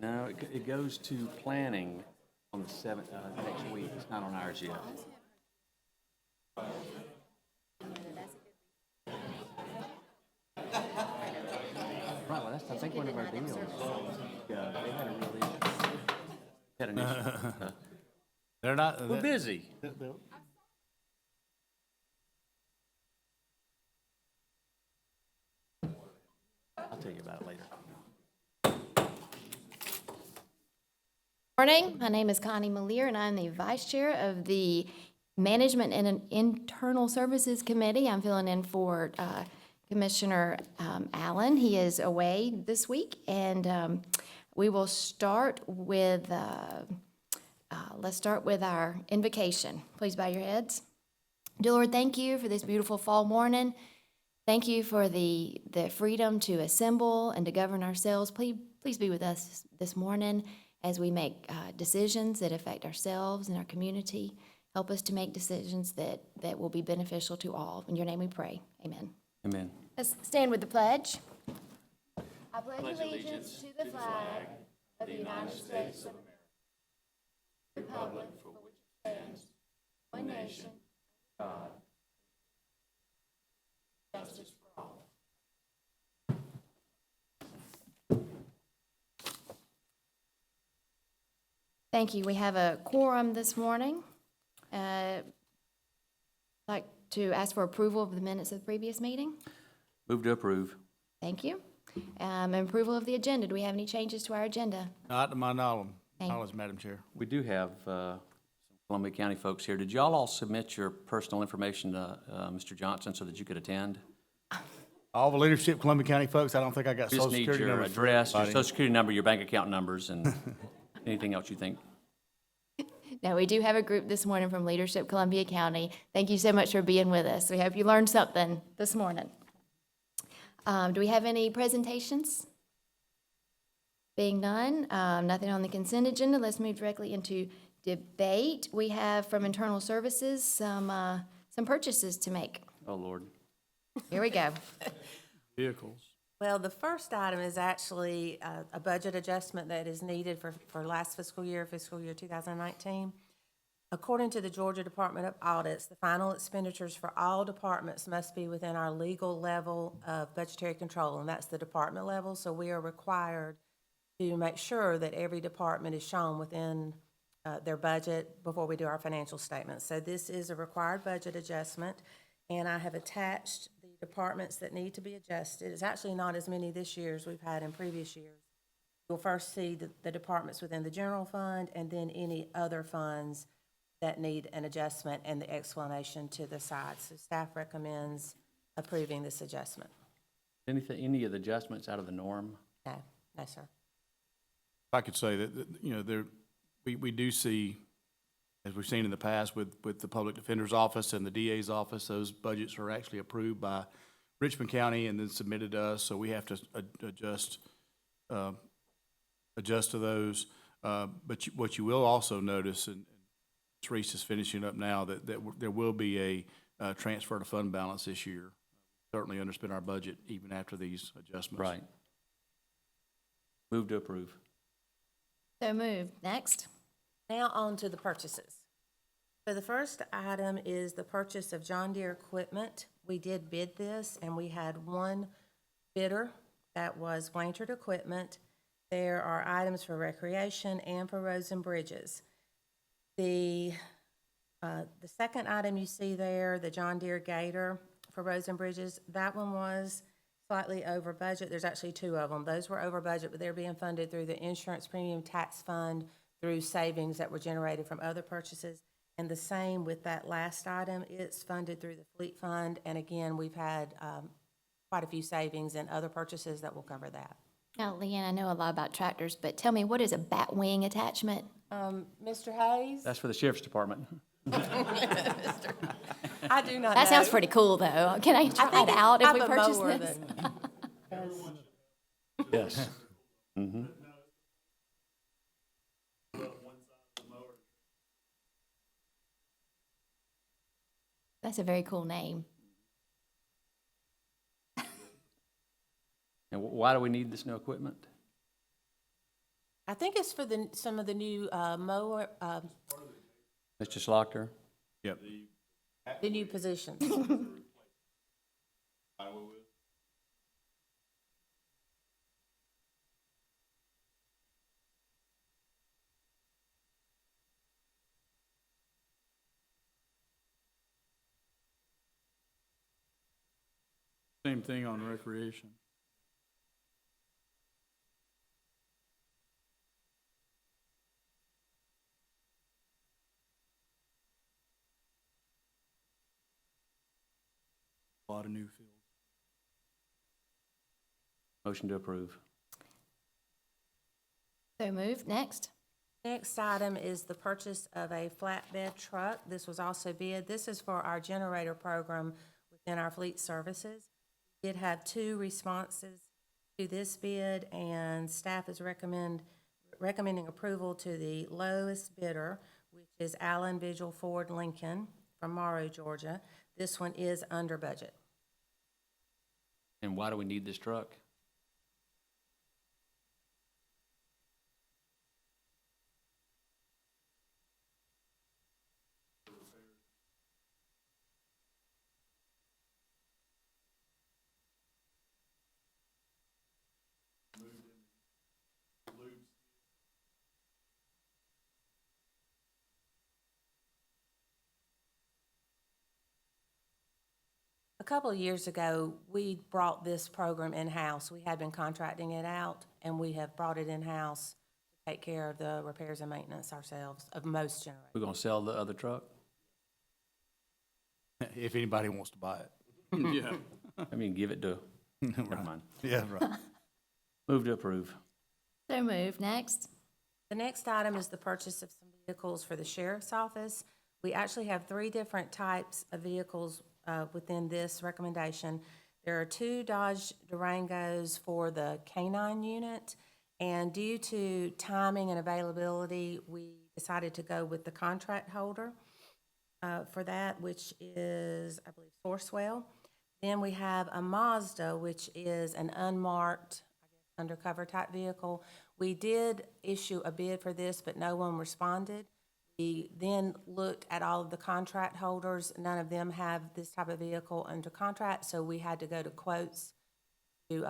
No, it goes to planning on the 7th, next week. It's not on ours yet. Right, well, that's, I think, one of our deals. Yeah, they had a real issue. Had an issue. They're not. We're busy. I'll tell you about it later. Morning, my name is Connie Malier, and I'm the Vice Chair of the Management and Internal Services Committee. I'm filling in for Commissioner Allen. He is away this week, and we will start with, let's start with our invocation. Please bow your heads. Dear Lord, thank you for this beautiful fall morning. Thank you for the freedom to assemble and to govern ourselves. Please be with us this morning as we make decisions that affect ourselves and our community. Help us to make decisions that will be beneficial to all. In your name we pray. Amen. Amen. Let's stand with the pledge. I pledge allegiance to the flag of the United States of America, the republic for which it stands, one nation, God, justice for all. Thank you. We have a quorum this morning. I'd like to ask for approval of the minutes of the previous meeting. Move to approve. Thank you. And approval of the agenda. Do we have any changes to our agenda? Not to my knowledge, Madam Chair. We do have some Columbia County folks here. Did y'all all submit your personal information to Mr. Johnson so that you could attend? All the leadership Columbia County folks, I don't think I got Just social need security your numbers. for address, your everybody. social security number, your bank account numbers, and anything else you think. Now, we do have a group this morning from Leadership Columbia County. Thank you so much for being with us. We hope you learned something this morning. Do we have any presentations? Being none, nothing on the consent agenda, let's move directly into debate. We have from Internal Services some purchases to make. Oh, Lord. Here we go. Vehicles. Well, the first item is actually a budget adjustment that is needed for last fiscal year 2019. According to the Georgia Department of Audits, the final expenditures for all departments must be within our legal level of budgetary control, and that's the department level. So we are required to make sure that every department is shown within their budget before we do our financial statements. So this is a required budget adjustment, and I have attached the departments that need to be adjusted. It's actually not as many this year as we've had in previous years. You'll first see the departments within the general fund and then any other funds that need an adjustment and the explanation to the side. So staff recommends approving this adjustment. Any of the adjustments out of the norm? No, no, sir. If I could say that, we do see, as we've seen in the past with the Public Defender's Office and the DA's office, those budgets are actually approved by Richmond County and then submitted to us, so we have to adjust to those. But what you will also notice, and Reese is finishing up now, that there will be a transfer to fund balance this year. Certainly underspend our budget even after these adjustments. Right. Move to approve. So moved. Next. Now on to the purchases. So the first item is the purchase of John Deere equipment. We did bid this, and we had one bidder. That was Blanchard Equipment. There are items for recreation and for roads and bridges. The second item you see there, the John Deere Gator for roads and bridges, that one was slightly over budget. There's actually two of them. Those were over budget, but they're being funded through the insurance premium tax fund through savings that were generated from other purchases. And the same with that last item, it's funded through the fleet fund. And again, we've had quite a few savings and other purchases that will cover that. Now, Leanne, I know a lot about tractors, but tell me, what is a bat wing attachment? Mr. Hayes? That's for the Sheriff's Department. I do not know. That sounds pretty cool, though. Can I try it out if we purchase this? Yes. Mm-hmm. That's a very cool name. And why do we need this new equipment? I think it's for some of the new mower, Mr. Slaughter? Yep. the new positions. Same thing on recreation. A lot of new fields. Motion to approve. So moved. Next. Next item is the purchase of a flatbed truck. This was also bid. This is for our generator program within our fleet services. We did have 2 responses to this bid, and staff is recommending approval to the lowest bidder, which is Allen Vigil Ford Lincoln from Morrow, Georgia. This one is under budget. And why do we need this truck? A couple of years ago, we brought this program in-house. We had been contracting it out, and we have brought it in-house to take care of the repairs and maintenance ourselves of most generators. We're gonna sell the other truck? If anybody wants to buy it. Yeah. I mean, give it to, never mind. Yeah, right. Move to approve. So moved. Next. The next item is the purchase of some vehicles for the sheriff's office. We actually have 3 different types of vehicles within this recommendation. There are 2 Dodge Durangos for the K-9 unit, and due to timing and availability, we decided to go with the contract holder for that, which is, I believe, Sourcewell. Then we have a Mazda, which is an unmarked, I guess, undercover type vehicle. We did issue a bid for this, but no one responded. We then looked at all of the contract holders. None of them have this type of vehicle under contract, so we had to go to quotes to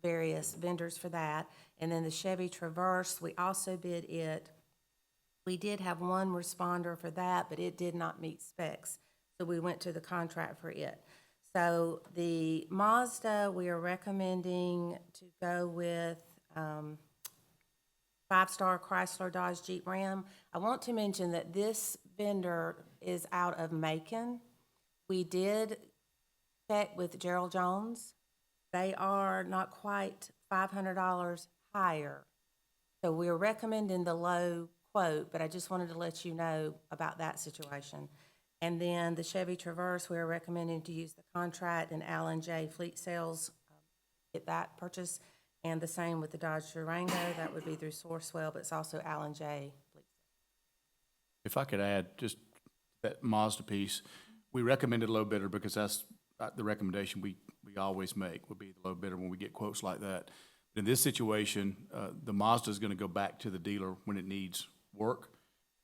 various vendors for that. And then the Chevy Traverse, we also bid it. We did have 1 responder for that, but it did not meet specs, so we went to the contract for it. So the Mazda, we are recommending to go with 5-star Chrysler Dodge Jeep Ram. I want to mention that this vendor is out of Macon. We did check with Gerald Jones. They are not quite $500 higher. So we're recommending the low quote, but I just wanted to let you know about that situation. And then the Chevy Traverse, we're recommending to use the contract and Allen J Fleet Sales, get that purchase. And the same with the Dodge Durango, that would be through Sourcewell, but it's also Allen J. If I could add just that Mazda piece, we recommended low bidder because that's the recommendation we always make, would be the low bidder when we get quotes like that. In this situation, the Mazda is going to go back to the dealer when it needs work,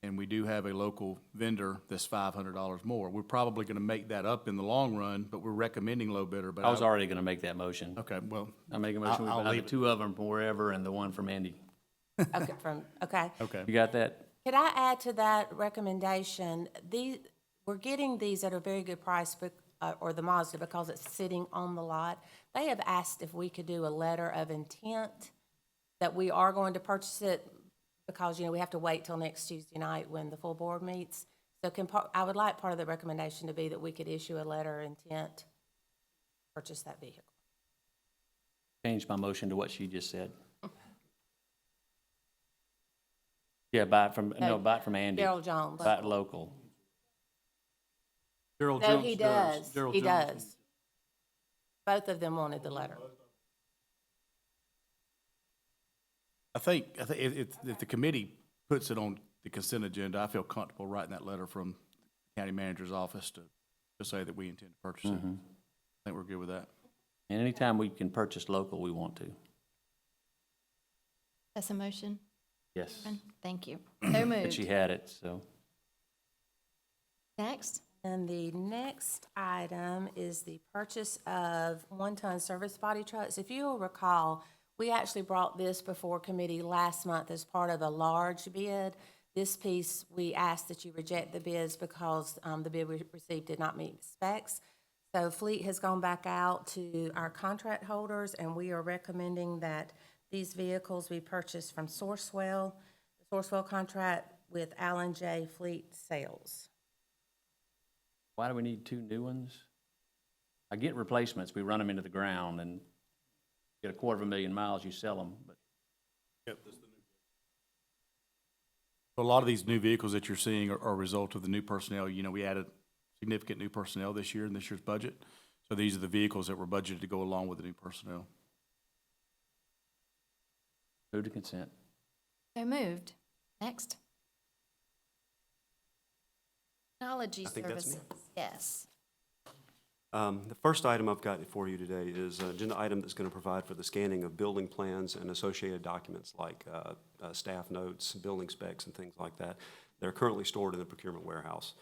and we do have a local vendor that's $500 more. We're probably going to make that up in the long run, but we're recommending low bidder. But I was already gonna make that motion. Okay, well. I make a motion, we I'll buy the leave it. 2 of them from wherever and the 1 from Andy. Okay, okay. Okay. You got that? Could I add to that recommendation, we're getting these at a very good price, or the Mazda, because it's sitting on the lot. They have asked if we could do a letter of intent that we are going to purchase it, because, we have to wait till next Tuesday night when the full board meets. So I would like part of the recommendation to be that we could issue a letter of intent to purchase that vehicle. Change my motion to what she just said. Yeah, buy it from Andy. Gerald Jones. Buy it local. Gerald No, Jones he does. Gerald He Jones. does. Both of them wanted the letter. I think if the committee puts it on the consent agenda, I feel comfortable writing that letter from the county manager's office to say that we intend to purchase it. I think we're good with that. And anytime we can purchase local, we want to. That's a motion. Yes, Thank you. So but she moved. had it, so. Next. And the next item is the purchase of one-ton service body trucks. If you'll recall, we actually brought this before committee last month as part of a large bid. This piece, we asked that you reject the bids because the bid we received did not meet specs. So Fleet has gone back out to our contract holders, and we are recommending that these vehicles be purchased from Sourcewell, the Sourcewell contract with Allen J. Fleet Sales. Why do we need two new ones? I get replacements, we run them into the ground and get 250,000 miles, you sell them, but A lot of these new vehicles that you're seeing are a result of the new personnel. You know, we added significant new personnel this year in this year's budget. So these are the vehicles that were budgeted to go along with the new personnel. move to consent. So moved. Next. Technology I think that's me. services. Yes. The first item I've got for you today is an agenda item that's going to provide for the scanning of building plans and associated documents like staff notes, building specs, and things like that. They're currently stored in the procurement warehouse.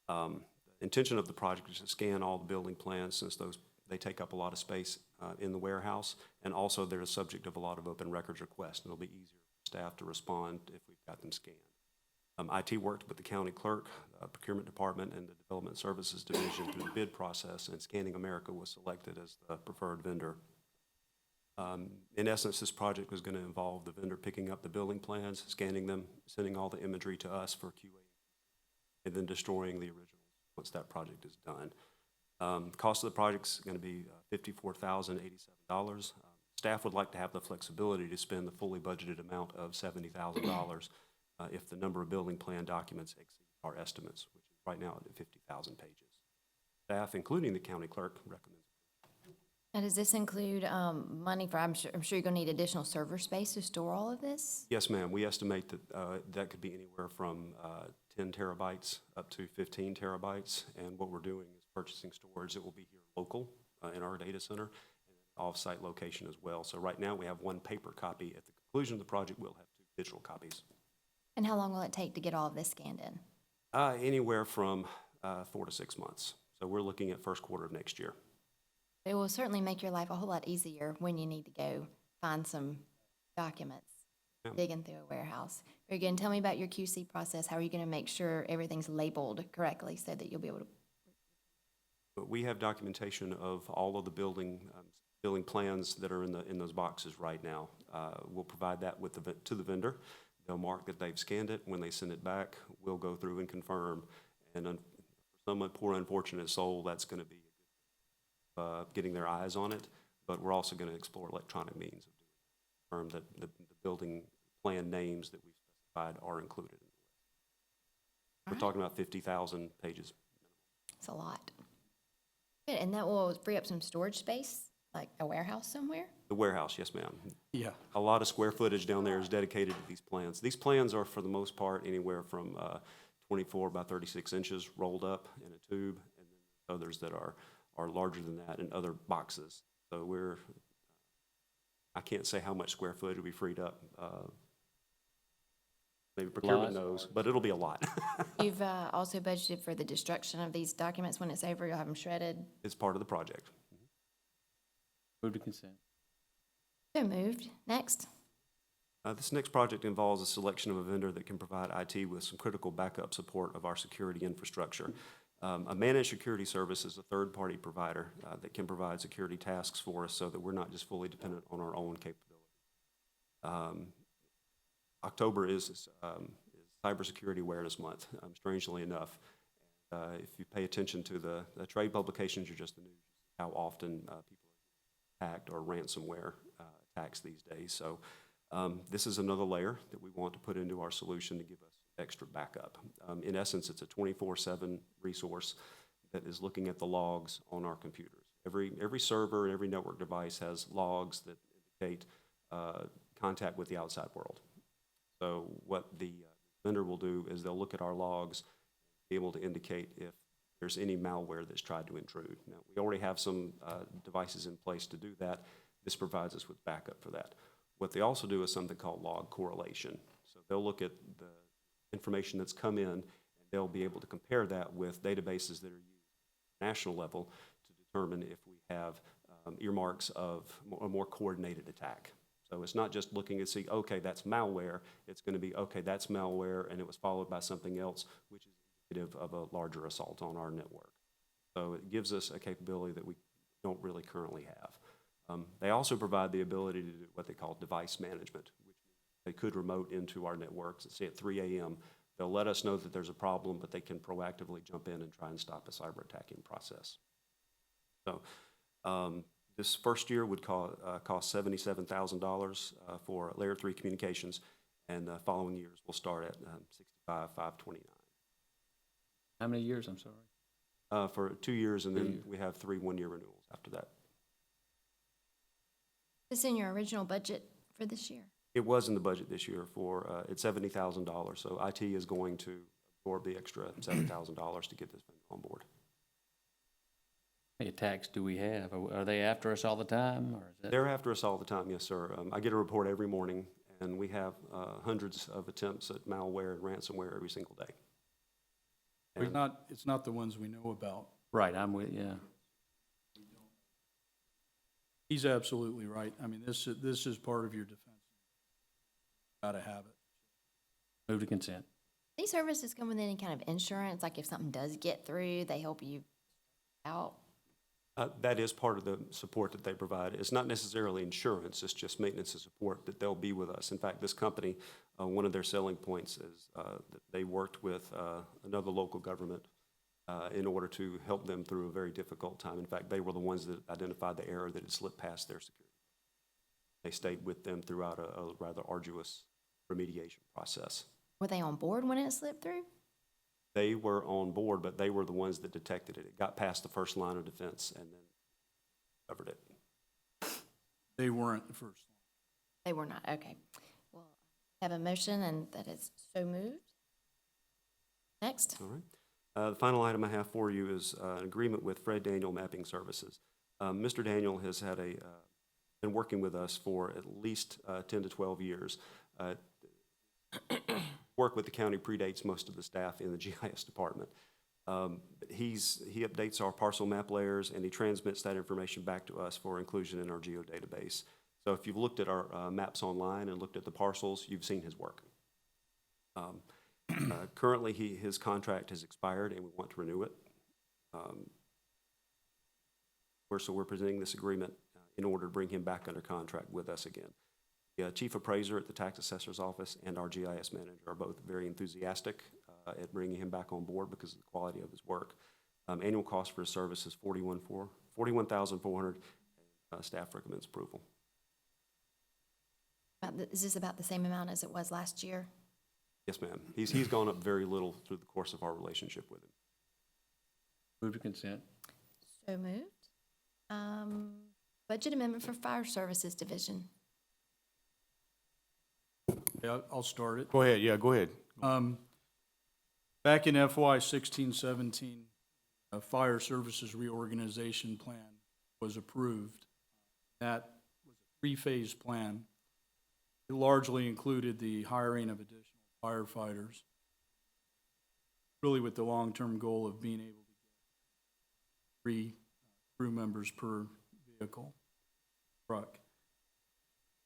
The intention of the project is to scan all the building plans since they take up a lot of space in the warehouse, and also they're a subject of a lot of open records requests, and it'll be easier for staff to respond if we've got them scanned. IT worked with the county clerk, procurement department, and the development services division through the bid process, and Scanning America was selected as the preferred vendor. In essence, this project was going to involve the vendor picking up the building plans, scanning them, sending all the imagery to us for QA, and then destroying the originals once that project is done. The cost of the project is going to be $54,087. Staff would like to have the flexibility to spend the fully budgeted amount of $70,000 if the number of building plan documents exceed our estimates, which is right now at 50,000 pages. Staff, including the county clerk, recommends. Now, does this include money for, I'm sure you're going to need additional server space to store all of this? Yes, ma'am. We estimate that that could be anywhere from 10 terabytes up to 15 terabytes. And what we're doing is purchasing storage that will be here local in our data center, and off-site location as well. So right now we have one paper copy. At the conclusion of the project, we'll have 2 digital copies. And how long will it take to get all of this scanned in? Anywhere from 4 to 6 months. So we're looking at first quarter of next year. It will certainly make your life a whole lot easier when you need to go find some documents, Yeah. digging through a warehouse. Very good. And tell me about your QC process. How are you going to make sure everything's labeled correctly so that you'll be able to? But we have documentation of all of the building plans that are in those boxes right now. We'll provide that to the vendor. They'll mark that they've scanned it. When they send it back, we'll go through and confirm. And for some poor unfortunate soul, that's going to be getting their eyes on it. But we're also going to explore electronic means of doing it. Confirm that the building plan names that we've specified are included in the list. We're talking about 50,000 pages. It's a lot. Good. And that will free up some storage space, like a warehouse somewhere? The warehouse, yes, ma'am. Yeah. A lot of square footage down there is dedicated to these plans. These plans are, for the most part, anywhere from 24 by 36 inches rolled up in a tube, and then others that are larger than that in other boxes. So I can't say how much square footage will be freed up. Maybe procurement knows, but it'll be a lot. You've also budgeted for the destruction of these documents when it's over. You'll have them shredded. It's part of the project. Move to consent. So moved. Next. This next project involves a selection of a vendor that can provide IT with some critical backup support of our security infrastructure. A managed security service is a third-party provider that can provide security tasks for us so that we're not just fully dependent on our own capability. October is Cybersecurity Awareness Month, strangely enough. If you pay attention to the trade publications or just the news, how often people are hacked or ransomware attacks these days. So this is another layer that we want to put into our solution to give us extra backup. In essence, it's a 24/7 resource that is looking at the logs on our computers. Every server and every network device has logs that indicate contact with the outside world. So what the vendor will do is they'll look at our logs, be able to indicate if there's any malware that's tried to intrude. Now, we already have some devices in place to do that. This provides us with backup for that. What they also do is something called log correlation. So they'll look at the information that's come in, and they'll be able to compare that with databases that are used at the national level to determine if we have earmarks of a more coordinated attack. So it's not just looking to see, okay, that's malware. It's going to be, okay, that's malware, and it was followed by something else, which is indicative of a larger assault on our network. So it gives us a capability that we don't really currently have. They also provide the ability to do what they call device management, which they could remote into our networks and say at 3 a.m. They'll let us know that there's a problem, but they can proactively jump in and try and stop a cyber attacking process. So this first year would cost $77,000 for Layer 3 communications, and the following years will start at $65,529. How many years, I'm sorry? For 2 years, and 2 then years. we have 3 one-year renewals after that. Is this in your original budget for this year? It was in the budget this year for, it's $70,000, so IT is going to absorb the extra $7,000 to get this vendor on board. How many attacks do we have? Are they after us all the time, or is that? They're after us all the time, yes, sir. I get a report every morning, and we have hundreds of attempts at malware and ransomware every single day. And It's not the ones we know about. Right, I'm with, yeah. He's absolutely right. I mean, this is part of your defense. Gotta have it. Move to consent. These services come with any kind of insurance, like if something does get through, they help you out? that is part of the support that they provide. It's not necessarily insurance, it's just maintenance and support that they'll be with us. In fact, this company, one of their selling points is that they worked with another local government in order to help them through a very difficult time. In fact, they were the ones that identified the error that had slipped past their security. They stayed with them throughout a rather arduous remediation process. Were they on board when it slipped through? They were on board, but they were the ones that detected it. It got past the first line of defense and then covered it. They weren't the first one. They were not, okay. Well, I have a motion and that is so moved. Next. All right. The final item I have for you is an agreement with Fred Daniel Mapping Services. Mr. Daniel has had been working with us for at least 10 to 12 years. Work with the county predates most of the staff in the GIS department. He updates our parcel map layers and he transmits that information back to us for inclusion in our geodatabase. So if you've looked at our maps online and looked at the parcels, you've seen his work. Currently, his contract has expired and we want to renew it. So we're presenting this agreement in order to bring him back under contract with us again. The chief appraiser at the tax assessor's office and our GIS manager are both very enthusiastic at bringing him back on board because of the quality of his work. Annual cost for his service is $41,400. Staff recommends approval. Is this about the same amount as it was last year? Yes, ma'am. He's gone up very little through the course of our relationship with him. Move to consent. So moved. Budget amendment for Fire Services Division. Yeah, I'll start it. Go ahead, yeah, go ahead. Back in FY 16-17, a fire services reorganization plan was approved. That was a three-phase plan. It largely included the hiring of additional firefighters, really with the long-term goal of being able to get 3 crew members per vehicle truck.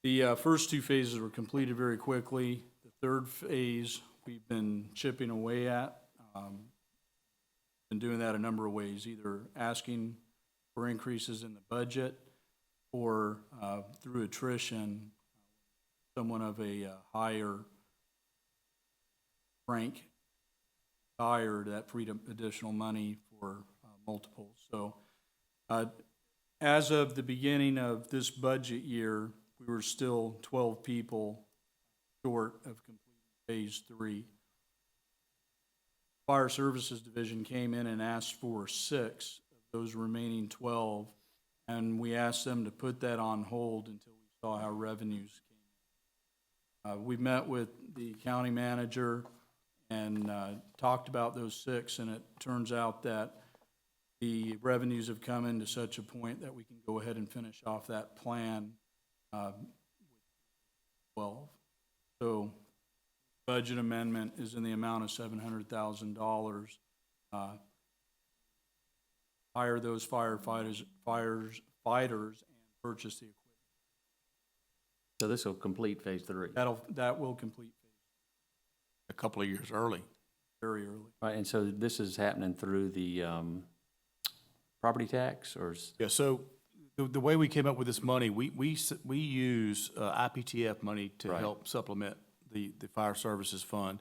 The first 2 phases were completed very quickly. The third phase we've been chipping away at. Been doing that a number of ways, either asking for increases in the budget or through attrition, someone of a higher rank hired that freed up additional money for multiples. So as of the beginning of this budget year, we were still 12 people short of completing phase 3. Fire Services Division came in and asked for 6 of those remaining 12, and we asked them to put that on hold until we saw how revenues came in. We met with the county manager and talked about those 6, and it turns out that the revenues have come in to such a point that we can go ahead and finish off that plan with 12. So budget amendment is in the amount of $700,000. Hire those firefighters, and purchase the equipment. So this will complete phase 3. That will complete A couple of years early. very early. Right, and so this is happening through the property tax, or Yeah, so the way we came up with this money, we use IPTF money to Right. help supplement the fire services fund.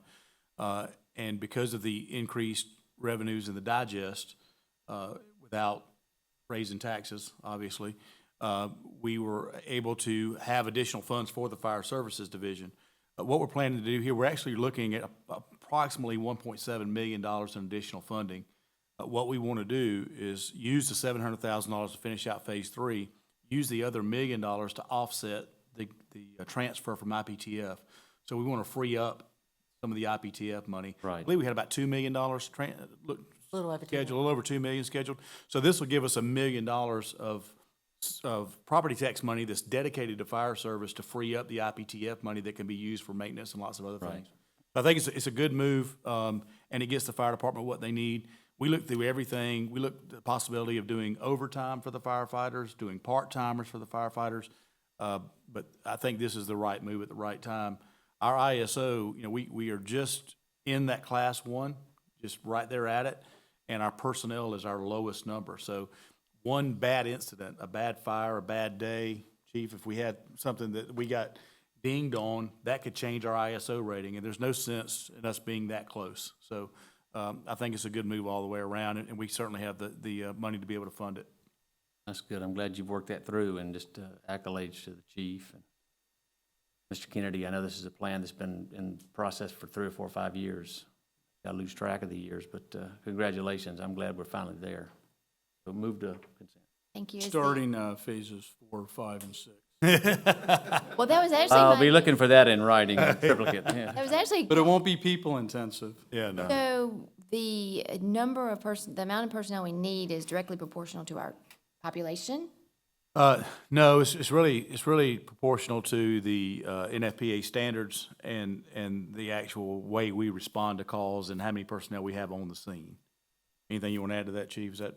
And because of the increased revenues in the digest, without raising taxes, obviously, we were able to have additional funds for the fire services division. What we're planning to do here, we're actually looking at approximately $1.7 million in additional funding. What we want to do is use the $700,000 to finish out phase 3, use the other $1 million to offset the transfer from IPTF. So we want to free up some of the IPTF money. Right. I believe we had about $2 million Little over scheduled, a little over $2 million scheduled. So this will give us $1 million of property tax money that's dedicated to fire service to free up the IPTF money that can be used for maintenance and lots of other Right. things. I think it's a good move, and it gets the fire department what they need. We looked through everything. We looked at the possibility of doing overtime for the firefighters, doing part-timers for the firefighters. But I think this is the right move at the right time. Our ISO, we are just in that class 1, just right there at it, and our personnel is our lowest number. So one bad incident, a bad fire, a bad day, chief, if we had something that we got dinged on, that could change our ISO rating, and there's no sense in us being that close. So I think it's a good move all the way around, and we certainly have the money to be able to fund it. that's good. I'm glad you've worked that through, and just accolades to the chief. And Mr. Kennedy, I know this is a plan that's been in process for 3 or 4 or 5 years. I lose track of the years, but congratulations. I'm glad we're finally there. So move to consent. Thank you. Is the- Starting phases 4, 5, and 6. Well, that was actually I'll be my, looking for that in writing, triplicate, yeah. that was actually, But it won't be people intensive. Yeah, no. so the number of the amount of personnel we need is directly proportional to our population? No, it's really proportional to the NFPA standards and the actual way we respond to calls and how many personnel we have on the scene. Anything you want to add to that, Chief? Is that?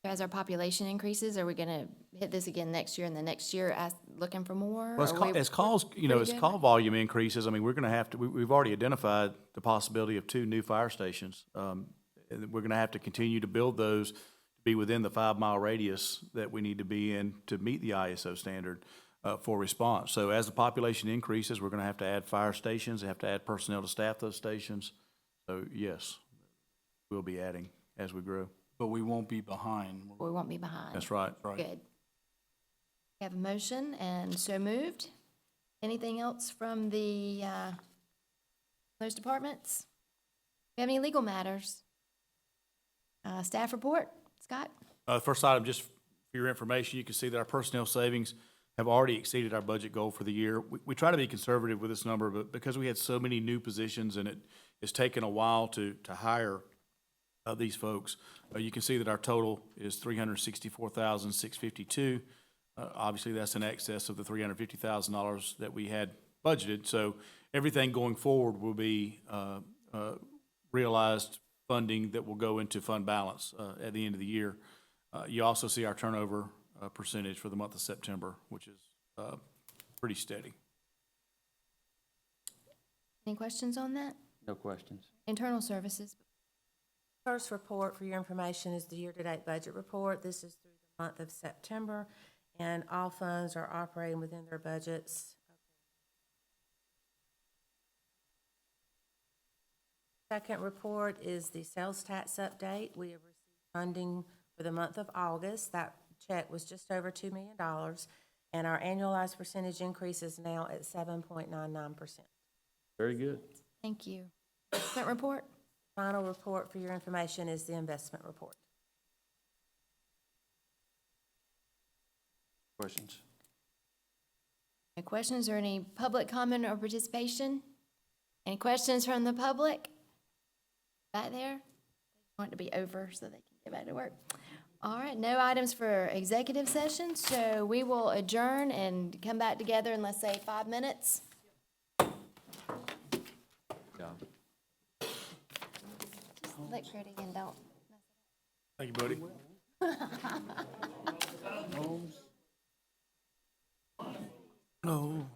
As our population increases, are we gonna hit this again next year and the next year looking for more? Well, Or as calls, as good? call volume increases, I mean, we're gonna have to, we've already identified the possibility of 2 new fire stations. And we're gonna have to continue to build those to be within the 5-mile radius that we need to be in to meet the ISO standard for response. So as the population increases, we're gonna have to add fire stations, have to add personnel to staff those stations. So yes, we'll be adding as we grow. But we won't be behind. We won't be behind. That's right. Good. We have a motion, and so moved. Anything else from the, those departments? Do you have any legal matters? Staff report, Scott? First item, just for your information, you can see that our personnel savings have already exceeded our budget goal for the year. We try to be conservative with this number, but because we had so many new positions and it's taken a while to hire these folks, you can see that our total is $364,652. Obviously, that's in excess of the $350,000 that we had budgeted. So everything going forward will be realized funding that will go into fund balance at the end of the year. You also see our turnover percentage for the month of September, which is pretty steady. Any questions on that? No questions. Internal services. First report for your information is the year-to-date budget report. This is through the month of September, and all funds are operating within their budgets. Second report is the sales tax update. We have received funding for the month of August. That check was just over $2 million, and our annualized percentage increase is now at 7.99%. Very good. Thank you. Second report? Final report for your information is the investment report. Questions? Any questions or any public comment or participation? Any questions from the public? Back there? Want it to be over so they can get back to work. All right, no items for executive session, so we will adjourn and come back together in, let's say, 5 minutes. Just look pretty and don't. Thank you, buddy. No.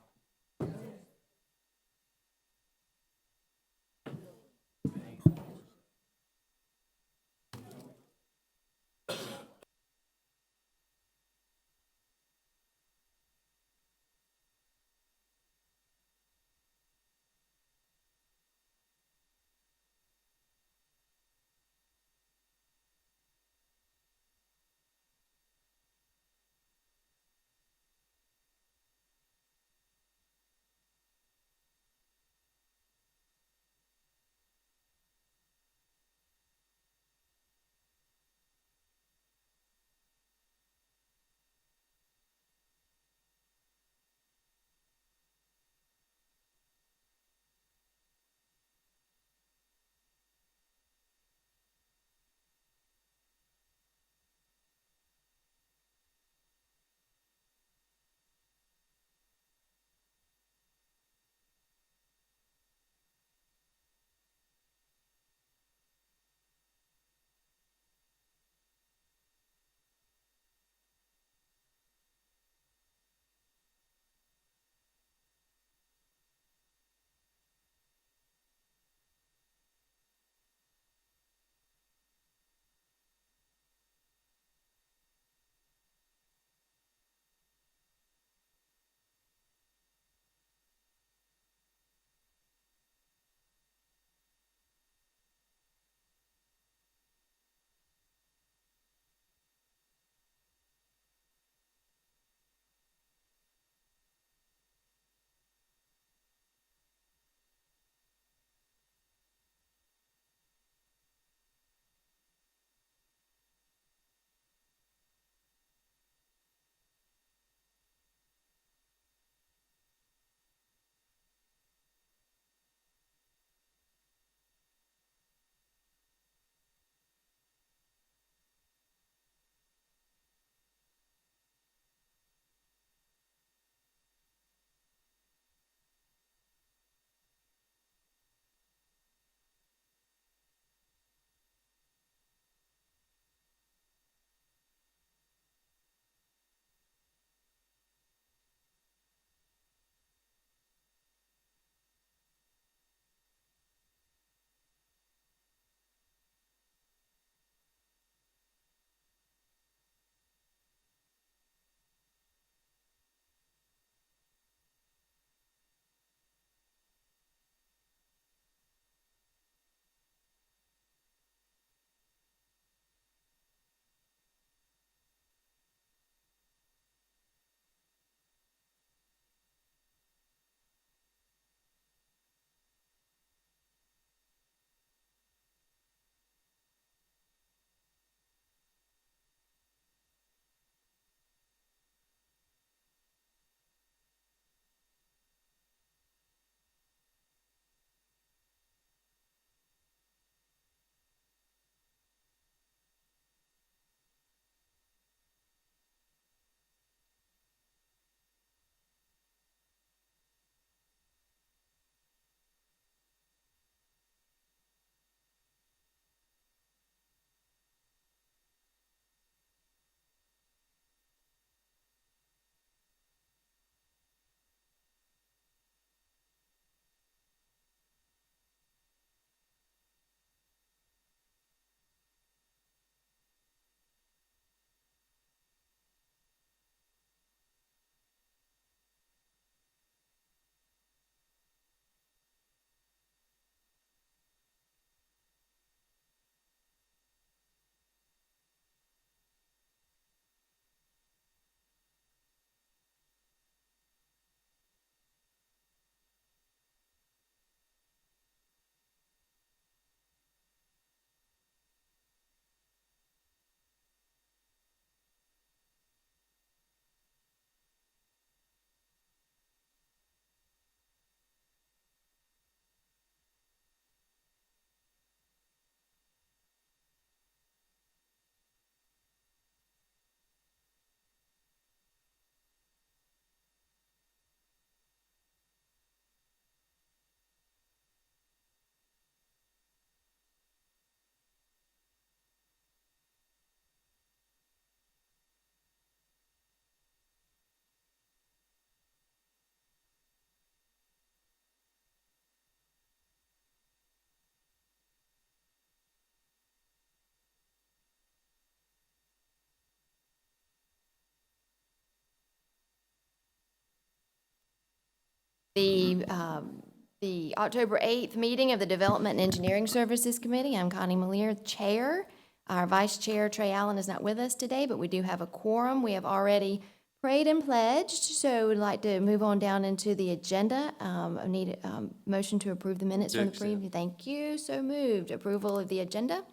The October 8th meeting of the Development and Engineering Services Committee. I'm Connie Malier, Chair. Our Vice Chair, Trey Allen, is not with us today, but we do have a quorum. We have already prayed and pledged, so we'd like to move on down into the agenda. I need a motion to approve the minutes from the previous. Thank you, so moved. Approval of the agenda.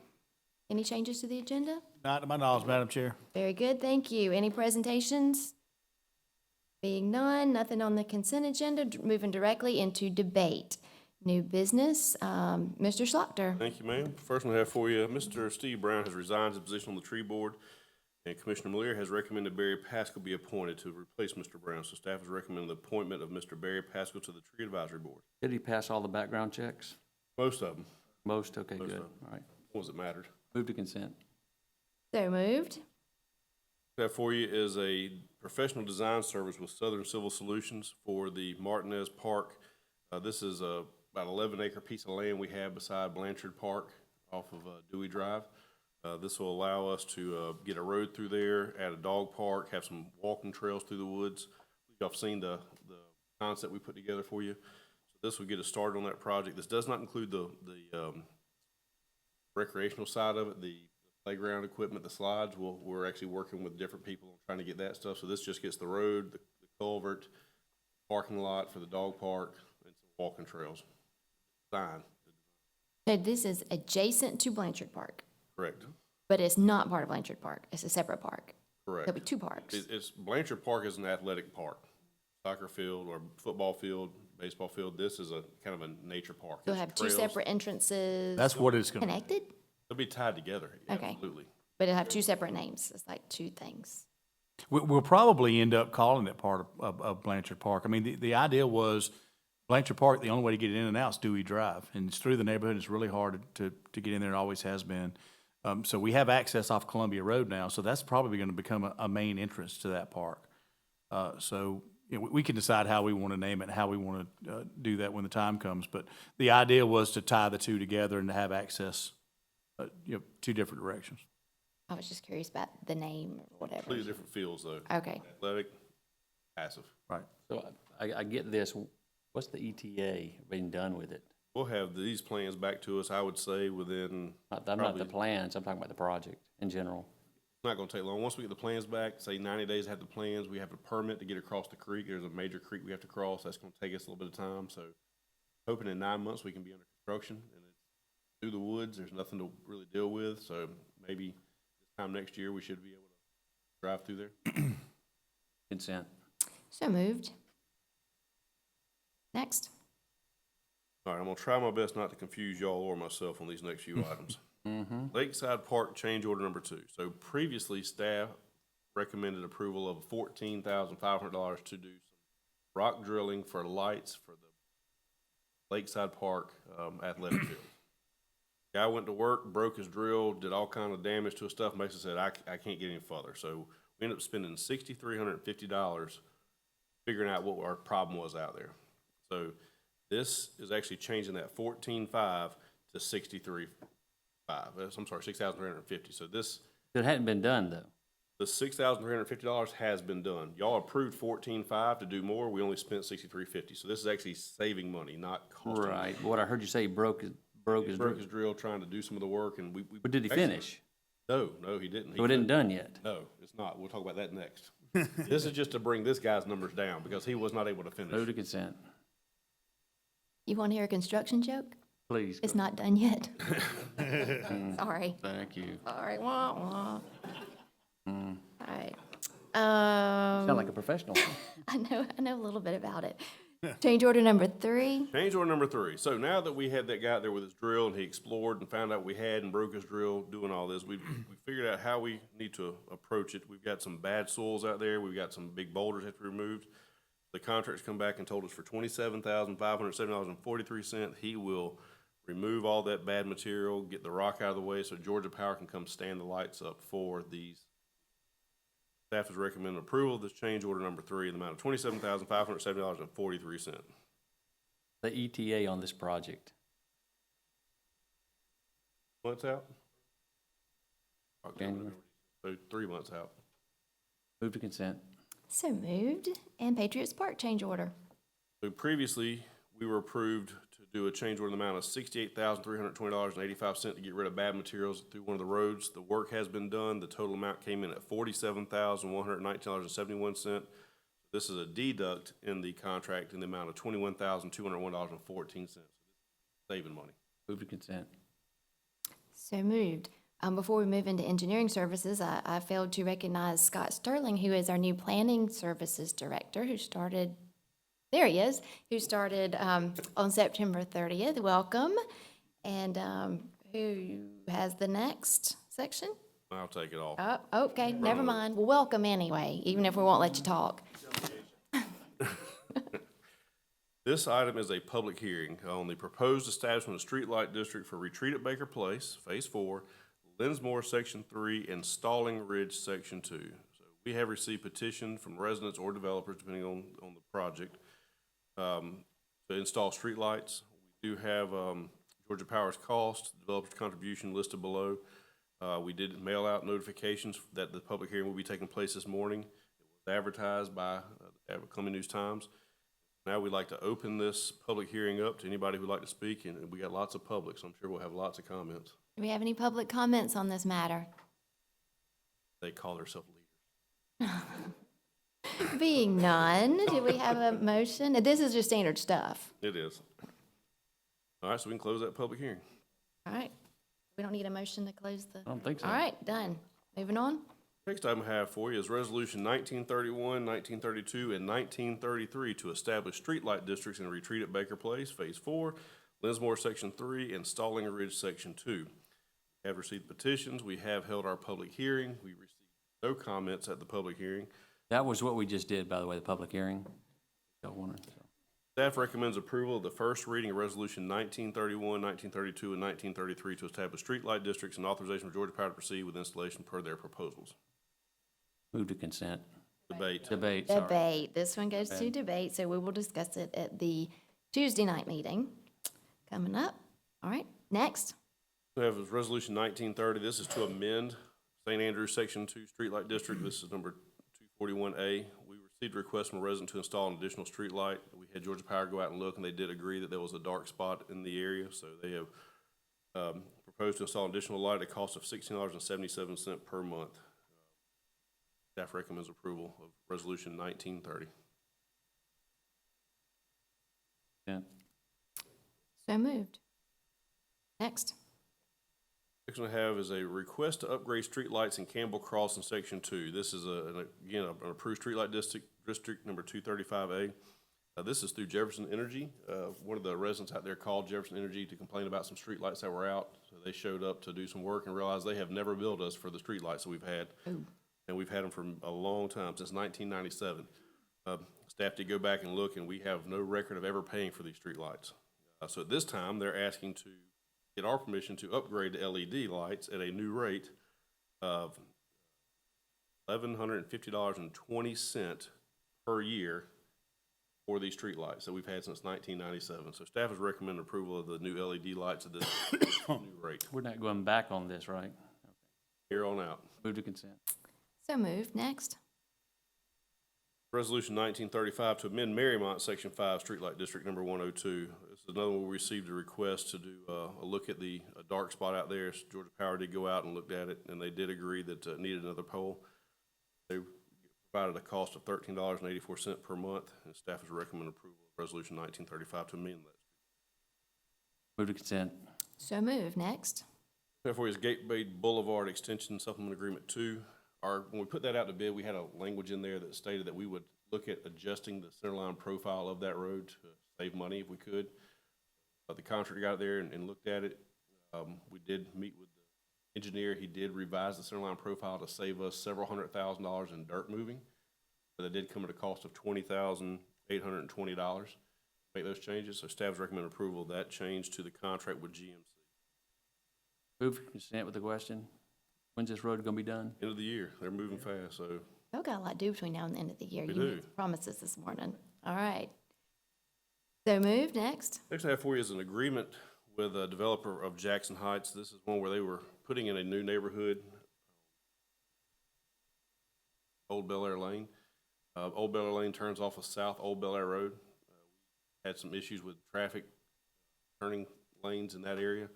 Any changes to the agenda? Not to my knowledge, Madam Chair. Very good, thank you. Any presentations? Being none, nothing on the consent agenda, moving directly into debate. New business, Mr. Schlochter. Thank you, ma'am. First one I have for you, Mr. Steve Brown has resigned his position on the tree board, and Commissioner Malier has recommended Barry Pascal be appointed to replace Mr. Brown. So staff has recommended the appointment of Mr. Barry Pascal to the Tree Advisory Board. Did he pass all the background checks? Most of them, Most? Okay, Most good. of them. All right. ones that mattered. Move to consent. So moved. What I have for you is a professional design service with Southern Civil Solutions for the Martinez Park. This is about 11-acre piece of land we have beside Blanchard Park off of Dewey Drive. This will allow us to get a road through there, add a dog park, have some walking trails through the woods. Y'all have seen the concept we put together for you. So this will get us started on that project. This does not include the recreational side of it, the playground equipment, the slides. We're actually working with different people on trying to get that stuff. So this just gets the road, the culvert, parking lot for the dog park, and some walking trails. Design, So this is adjacent to Blanchard Park, correct, but it's not part of Blanchard Park. It's a separate park. correct. There'll be two parks. It's Blanchard Park is an athletic park, soccer field or football field, baseball field. This is a kind of a nature park. You'll It's have two trails. separate entrances. That's what it's gonna be. Connected, They'll be tied together, Okay. absolutely. but it'll have two separate names. It's like two things. We'll probably end up calling it part of Blanchard Park. I mean, the idea was Blanchard Park, the only way to get in and out is Dewey Drive, and it's through the neighborhood. It's really hard to get in there. It always has been. So we have access off Columbia Road now, so that's probably gonna become a main entrance to that park. So, you know, we can decide how we wanna name it, and how we wanna do that when the time comes, but the idea was to tie the two together and to have access, you know, two different directions. I was just curious about the name or whatever. Completely different fields though. Okay. Athletic, passive. Right. So I get this. What's the ETA being done with it? We'll have these plans back to us, I would say, within, I'm not the Probably- plans, I'm talking about the project in general. it's not gonna take long. Once we get the plans back, say 90 days to have the plans, we have a permit to get across the creek. There's a major creek we have to cross. That's gonna take us a little bit of time, so hoping in 9 months we can be under construction, and it's through the woods. There's nothing to really deal with, so maybe this time next year we should be able to drive through there. Consent. So moved. Next. All right, I'm gonna try my best not to confuse y'all or myself on these next few items. Lakeside Park change order number 2. So previously, staff recommended approval of $14,500 to do some rock drilling for lights for the Lakeside Park athletic field. Guy went to work, broke his drill, did all kind of damage to his stuff, basically said, I can't get any further. So we ended up spending $6,350 figuring out what our problem was out there. So this is actually changing that 14,500 to 63,500. I'm sorry, 6,350. So this, It hadn't been done, though. the $6,350 has been done. Y'all approved 14,500 to do more. We only spent 6,350. So this is actually saving money, not costing. Right. What I heard you say, he broke his He broke his drill trying to do some of the work, and we. But did he actually- finish? No, he didn't. So it isn't done yet? No, it's not. We'll talk about that next. This is just to bring this guy's numbers down because he was not able to Move finish. to consent. You want to hear a construction joke? Please. It's not done yet. Sorry. Thank you. Sorry. Wah, wah. All right. Sound like a professional. I know a little bit about it. Change order number 3. Change order number 3. So now that we had that guy out there with his drill and he explored and found out what we had and broke his drill doing all this, we figured out how we need to approach it. We've got some bad soils out there. We've got some big boulders that have to be removed. The contractor's come back and told us for $27,507.43, he will remove all that bad material, get the rock out of the way so Georgia Power can come stand the lights up for these. Staff is recommending approval of this change order number 3 in the amount of $27,507.43. The ETA on this project. Months out? January. So 3 months out. Move to consent. So moved. And Patriots Park change order. So previously, we were approved to do a change order in the amount of $68,320.85 to get rid of bad materials through one of the roads. The work has been done. The total amount came in at $47,119.71. This is a deduct in the contract in the amount of $21,201.14. Saving money. Move to consent. So moved. Before we move into engineering services, I failed to recognize Scott Sterling, who is our new planning services director, who started, there he is, who started on September 30th. Welcome. And who has the next section? I'll take it off. Oh, okay, never mind. Well, welcome anyway, even if we won't let you talk. This item is a public hearing on the proposed establishment of streetlight district for Retreat at Baker Place, Phase 4, Linsmore, Section 3, and Stalling Ridge, Section 2. So we have received petition from residents or developers, depending on the project, to install streetlights. We do have Georgia Power's cost, developer's contribution listed below. We did mail out notifications that the public hearing will be taking place this morning. It was advertised by the Columbia News Times. Now we'd like to open this public hearing up to anybody who'd like to speak, and we got lots of public, so I'm sure we'll have lots of comments. Do we have any public comments on this matter? They call themselves leaders. Being none, do we have a motion? This is just standard stuff. It is. All right, so we can close that public hearing. All right. We don't need a motion to close the, I don't think so. all right, done. Moving on. Next item I have for you is Resolution 1931, 1932, and 1933 to establish streetlight districts in Retreat at Baker Place, Phase 4, Linsmore, Section 3, and Stalling Ridge, Section 2. We have received petitions. We have held our public hearing. We received no comments at the public hearing. That was what we just did, by the way, the public hearing. Y'all wanna, so. Staff recommends approval of the first reading of Resolution 1931, 1932, and 1933 to establish streetlight districts and authorization for Georgia Power to proceed with installation per their proposals. Move to consent. Debate. Debate, sorry. Debate. This one goes to debate, so we will discuss it at the Tuesday night meeting coming up. All right, next. We have Resolution 1930. This is to amend St. Andrews Section 2 Streetlight District. This is number 241A. We received a request from a resident to install an additional streetlight. We had Georgia Power go out and look, and they did agree that there was a dark spot in the area, so they have proposed to install an additional light at a cost of $16.77 per month. Staff recommends approval of Resolution 1930. Consent. So moved. Next. Next one I have is a request to upgrade streetlights in Campbell Cross in Section 2. This is again an approved streetlight district number 235A. This is through Jefferson Energy. One of the residents out there called Jefferson Energy to complain about some streetlights that were out. So they showed up to do some work and realized they have never billed us for the streetlights that we've had. Ooh. And we've had them for a long time, since 1997. Staff did go back and look, and we have no record of ever paying for these streetlights. So at this time, they're asking to get our permission to upgrade the LED lights at a new rate of $1,150.20 per year for these streetlights that we've had since 1997. So staff has recommended approval of the new LED lights at this new rate. We're not going back on this, right? Here on out. Move to consent. So moved. Next. Resolution 1935 to amend Marymount Section 5 Streetlight District Number 102. This is another one we received a request to do a look at the dark spot out there. Georgia Power did go out and looked at it, and they did agree that it needed another pole. They provided a cost of $13.84 per month, and staff has recommended approval of Resolution 1935 to amend that. Move to consent. So moved. Next. Therefore, is Gateway Boulevard Extension Supplement Agreement 2. When we put that out to bid, we had a language in there that stated that we would look at adjusting the centerline profile of that road to save money if we could. The contractor got there and looked at it. We did meet with the engineer. He did revise the centerline profile to save us several $100,000 in dirt moving. But that did come at a cost of $20,820 to make those changes. So staff's recommend approval of that change to the contract with GMC. Move to consent with the question. When's this road gonna be done? End of the year. They're moving fast, so. Y'all got a lot to do between now and the end of the year. We You do. made promises this morning. All right. So moved. Next. Next I have for you is an agreement with a developer of Jackson Heights. This is one where they were putting in a new neighborhood, Old Bel Air Lane. Old Bel Air Lane turns off of South Old Bel Air Road. had some issues with traffic turning lanes in that area.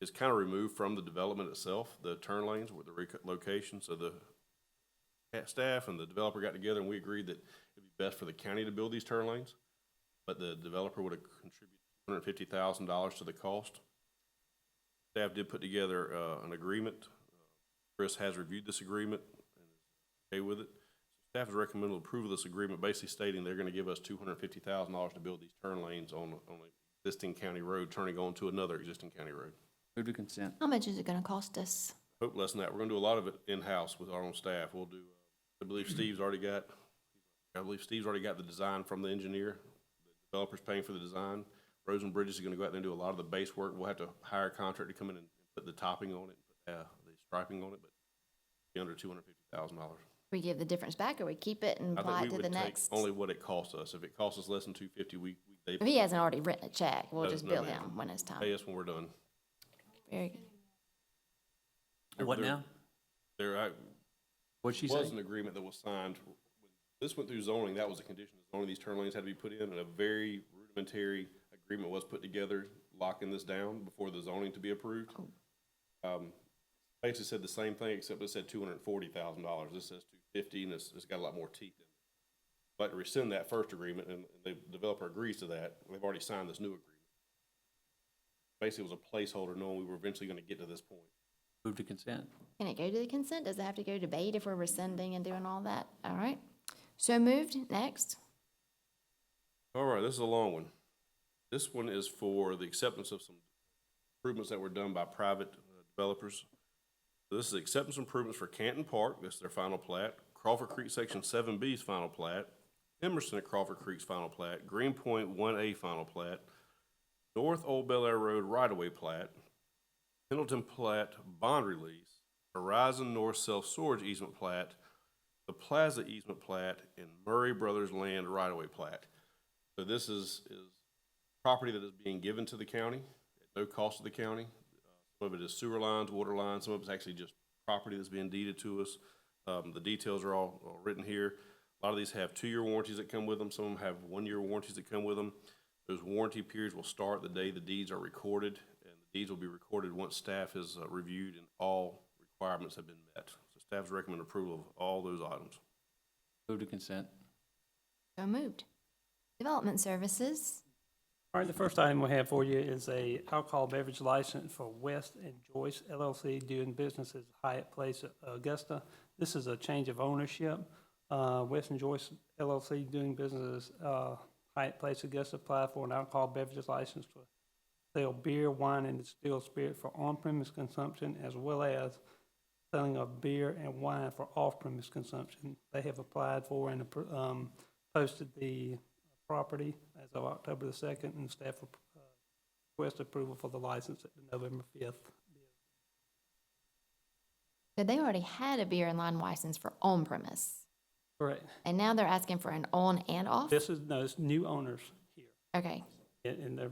It's kind of removed from the development itself, the turn lanes with the location. So the staff and the developer got together and we agreed that it'd be best for the county to build these turn lanes, but the developer would have contributed $250,000 to the cost. Staff did put together an agreement. Chris has reviewed this agreement and is okay with it. Staff has recommended approval of this agreement, basically stating they're going to give us $250,000 to build these turn lanes on an existing county road, turning onto another existing county road. Move to consent. How much is it gonna cost us? Hope less than that. We're going to do a lot of it in-house with our own staff. We'll do, I believe Steve's already got the design from the engineer. The developer's paying for the design. Roads and Bridges is going to go out there and do a lot of the base work. We'll have to hire a contractor to come in and put the topping on it, put the striping on it, but be under $250,000. We give the difference back, or we keep it and I apply think it we to the would take next? only what it costs us. If it costs us less than $250, they If he hasn't already written a check, we'll No, just no, bill ma'am. him when it's pay time. us when we're done. Very good. What now? There What'd she was say? an agreement that was signed. When this went through zoning, that was a condition. Zoning, these turn lanes had to be put in, and a very rudimentary agreement was put together locking this down before the zoning to be approved. Basically said the same thing, except it said $240,000. This says $250,000, and it's got a lot more teeth in it. I'd like to rescind that first agreement, and the developer agrees to that. They've already signed this new agreement. Basically, it was a placeholder knowing we were eventually going to get to this point. Move to consent. Can it go to the consent? Does it have to go to debate if we're rescinding and doing all that? All right. So moved. Next. All right, this is a long one. This one is for the acceptance of some improvements that were done by private developers. So this is acceptance improvements for Canton Park, this is their final plat, Crawford Creek Section 7B's final plat, Emerson at Crawford Creek's final plat, Greenpoint 1A final plat, North Old Bel Air Road right-of-way plat, Pendleton plat bond release, Horizon North Self-Storage easement plat, the Plaza easement plat, and Murray Brothers Land right-of-way plat. So this is property that is being given to the county at no cost to the county. Some of it is sewer lines, water lines, some of it's actually just property that's being deeded to us. The details are all written here. A lot of these have 2-year warranties that come with them. Some of them have 1-year warranties that come with them. Those warranty periods will start the day the deeds are recorded, and the deeds will be recorded once staff has reviewed and all requirements have been met. So staff's recommend approval of all those items. Move to consent. So moved. Development Services. All right, the first item we have for you is a alcohol beverage license for West and Joyce LLC doing business as Hyatt Place Augusta. This is a change of ownership. West and Joyce LLC doing business as Hyatt Place Augusta applied for an alcohol beverage license to sell beer, wine, and distilled spirit for on-premise consumption, as well as selling of beer and wine for off-premise consumption. They have applied for and posted the property as of October the 2nd, and staff request approval for the license at the November 5th. So they already had a beer and wine license for on-premise, Correct. and now they're asking for an on and off? It's new owners here, Okay. and they're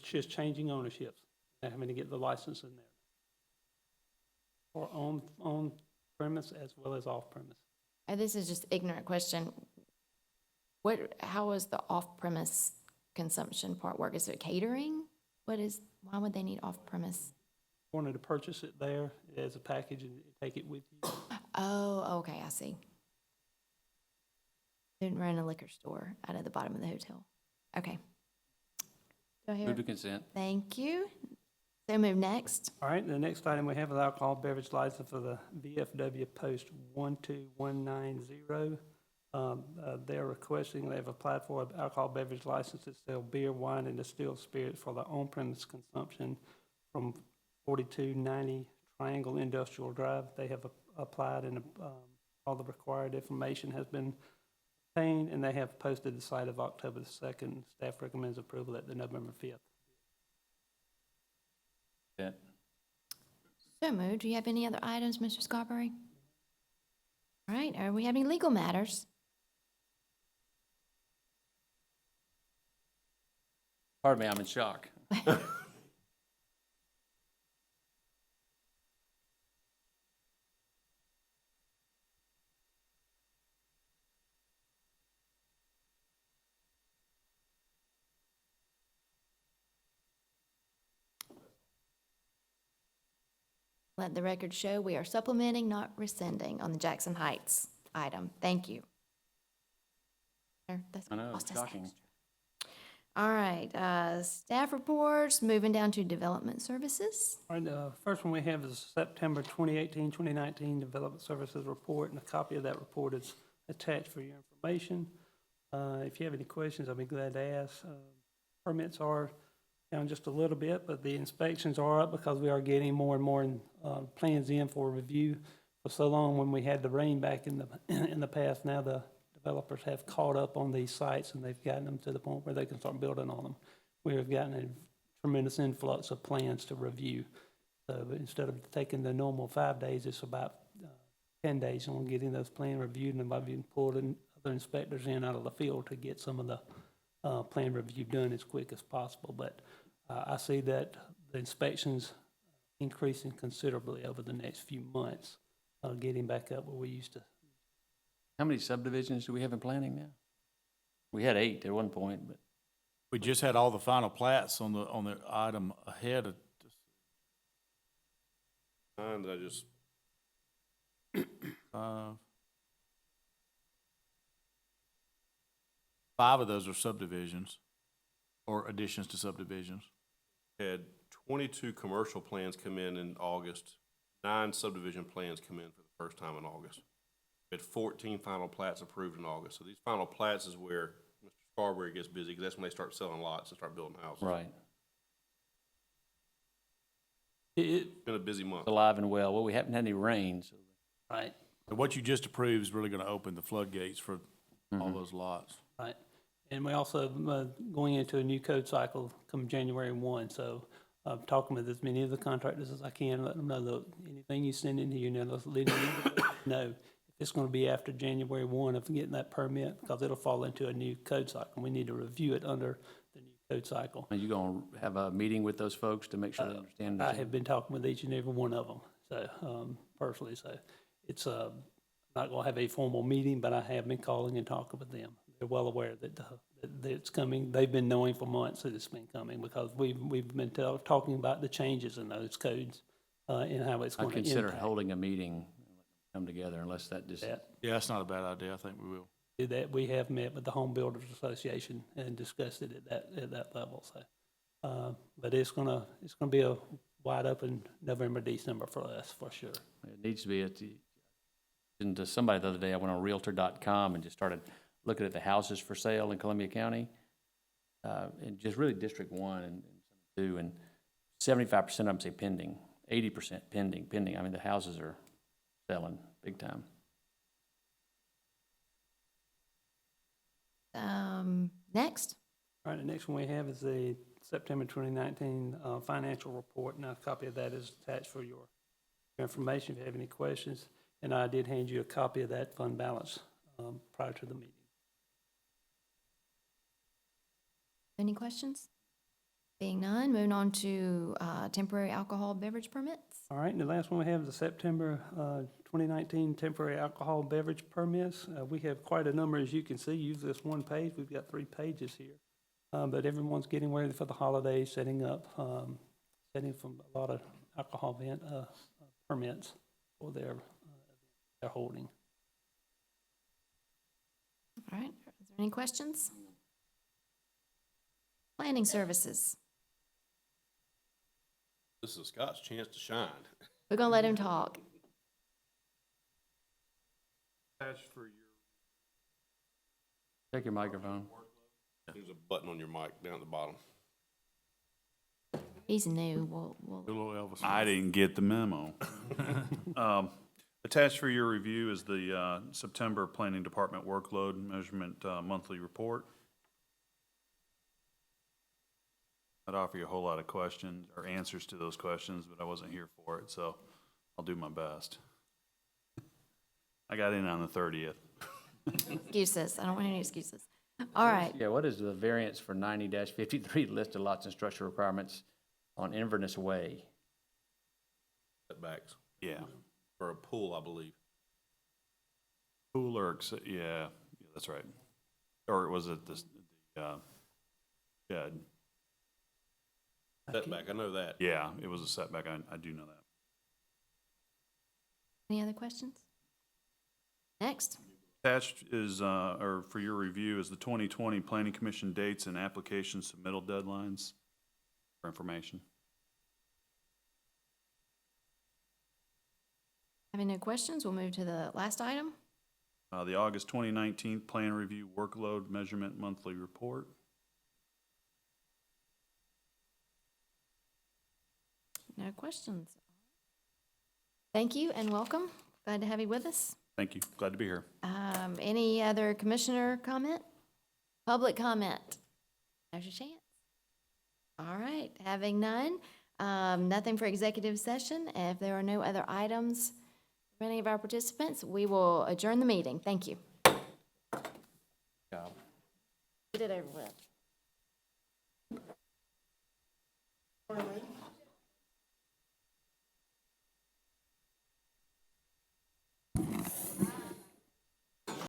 just changing ownerships. They're having to get the license in there. For on premise as well as off premise. This is just ignorant question. How is the off-premise consumption part work? Is it catering? Why would they need off-premise? Wanted to purchase it there as a package and take it with you. Oh, okay, I see. Didn't run a liquor store out of the bottom of the hotel. Okay. Do I hear? Move to consent. Thank you. So move next. All right, the next item we have is alcohol beverage license for the VFW Post 12190. They're requesting, they've applied for an alcohol beverage license to sell beer, wine, and distilled spirits for the on-premise consumption from 4290 Triangle Industrial Drive. They have applied and all the required information has been obtained, and they have posted the site of October the 2nd. Staff recommends approval at the November 5th. Consent. So moved. Do you have any other items, Mr. Scarberry? All right, are we having legal matters? Pardon me, I'm in shock. Let the record show we are supplementing, not rescinding on the Jackson Heights item. Thank you. That's- I know, lost us shocking. extra. All right, staff reports, moving down to development services. All right, the first one we have is September 2018, 2019 Development Services Report, and a copy of that report is attached for your information. If you have any questions, I'll be glad to ask. Permits are down just a little bit, but the inspections are up because we are getting more and more plans in for review. For so long, when we had the rain back in the past, now the developers have caught up on these sites and they've gotten them to the point where they can start building on them. We have gotten a tremendous influx of plans to review. So instead of taking the normal 5 days, it's about 10 days on getting those plans reviewed, and by being pulled in other inspectors in out of the field to get some of the plan review done as quick as possible. But I see that the inspections increasing considerably over the next few months, getting back up where we used to. How many subdivisions do we have in planning now? We had 8 at one point, but We just had all the final plats on the item ahead of, And I just, uh, 5 of those are subdivisions or additions to subdivisions. had 22 commercial plans come in August, 9 subdivision plans come in for the first time in August. We had 14 final plats approved in August. So these final plats is where Mr. Scarborough gets busy, because that's when they start selling lots and start building houses. right. It's been a busy month. Alive and well. Well, we haven't had any rain, so Right. But what you just approved is really gonna open the floodgates for all those lots. Right, and we also going into a new code cycle come January 1, so I'm talking with as many of the contractors as I can, let them know, look, anything you send in here, let's let them know if it's gonna be after January 1 of getting that permit, because it'll fall into a new code cycle. We need to review it under the new code cycle. are you gonna have a meeting with those folks to make sure they understand? I have been talking with each and every one of them, so, personally, so it's, not gonna have a formal meeting, but I have been calling and talking with them. They're well aware that it's coming. They've been knowing for months that it's been coming, because we've been talking about the changes in those codes, and how it's I gonna consider impact holding a meeting, and let them come together, unless that just, that. Yeah, that's not a bad idea. I think we will. Do that. We have met with the Home Builders Association and discussed it at that level, so. But it's gonna be a wide open November, December for us, for sure. it needs to be at the, and to somebody the other day, I went on Realtor.com and just started looking at the houses for sale in Columbia County, and just really District 1 and 2, and 75% of them say pending, 80% pending. I mean, the houses are selling big time. Next. All right, the next one we have is the September 2019 financial report, and a copy of that is attached for your information if you have any questions. And I did hand you a copy of that fund balance prior to the meeting. Any questions? Being none, moving on to temporary alcohol beverage permits. All right, and the last one we have is the September 2019 temporary alcohol beverage permits. We have quite a number, as you can see. Use this one page. We've got 3 pages here. But everyone's getting ready for the holidays, setting from a lot of alcohol event permits for their holding. All right, is there any questions? Planning services. This is Scott's chance to shine. We're gonna let him talk. Check your microphone. There's a button on your mic down at the bottom. He's new, we'll, Do a little Elvis. I didn't get the memo. Attached for your review is the September Planning Department Workload Measurement Monthly Report. I'd offer you a whole lot of questions, or answers to those questions, but I wasn't here for it, so I'll do my best. I got in on the 30th. excuses, I don't want any excuses. All right, Yeah, what is the variance for 90-53 listed lots and structural requirements on Inverness Way? Setbacks Yeah. for a pool, I believe. Pool or, yeah, that's right. Or was it the shed? Setback, I know that. Yeah, it was a setback. I do know that. Any other questions? Next. Attached is, or for your review, is the 2020 Planning Commission dates and application submittal deadlines for information. Having no questions, we'll move to the last item. The August 2019 Plan Review Workload Measurement Monthly Report. No questions. Thank you and welcome. Glad to have you with us. Thank you. Glad to be here. Any other commissioner comment? Public comment? There's your chance. All right, having none, nothing for executive session. If there are no other items from any of our participants, we will adjourn the meeting. Thank you. Job. Get it over with.